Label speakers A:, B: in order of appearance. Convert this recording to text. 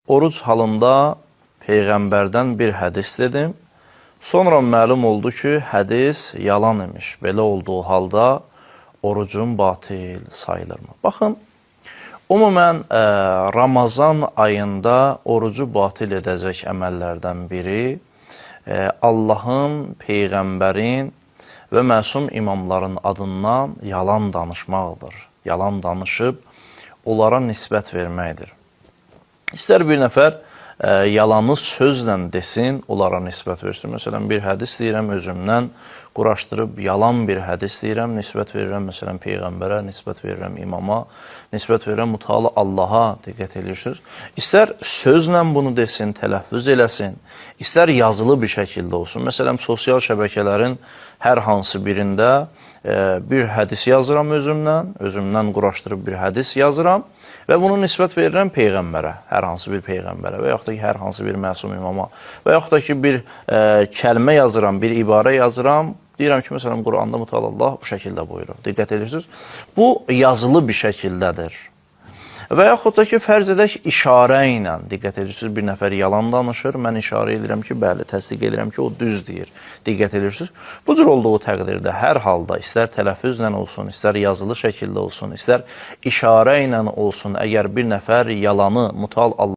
A: oruc halında Peyğəmbərdən bir hədis dedim. Sonra məlum oldu ki, hədis yalan imiş. Belə olduğu halda orucun batil sayılırmı? Baxın, ümumən Ramazan ayında orucu batil edəcək əməllərdən biri Allahın, Peyğəmbərin və məsum imamların adından yalan danışmaqdır. Yalan danışıb onlara nisbət verməkdir. İstər bir nəfər yalanı sözlə desin, onlara nisbət versin. Məsələn, bir hədis deyirəm, özümdən quraşdırıb yalan bir hədis deyirəm, nisbət verirəm, məsələn, Peyğəmbərə, nisbət verirəm imama, nisbət verirəm mütəala Allaha, diqqət edirsiniz. İstər sözlə bunu desin, tələffüz eləsin, istər yazılı bir şəkildə olsun. Məsələn, sosial şəbəkələrin hər hansı birində bir hədis yazıram özümdən quraşdırıb bir hədis yazıram və bunu nisbət verirəm Peyğəmbərə, hər hansı bir Peyğəmbərə və yaxud da ki, hər hansı bir məsum imama və yaxud da ki, bir kəlmə yazıram, bir ibarə yazıram, deyirəm ki, məsələn, Quranda mütəala Allah bu şəkildə buyurur. Diqqət edirsiniz. Bu yazılı bir şəkildədir. Və yaxud da ki, fərz edək işarə ilə, diqqət edirsiniz, bir nəfər yalan danışır, mən işarə edirəm ki, bəli, təsdiq edirəm ki, o düz deyir, diqqət edirsiniz. Bu cür olduğu təqdirdə hər halda, istər tələffüzlə olsun, istər yazılı şəkildə olsun, istər işarə ilə olsun, əgər bir nəfər yalanı mütəal Allah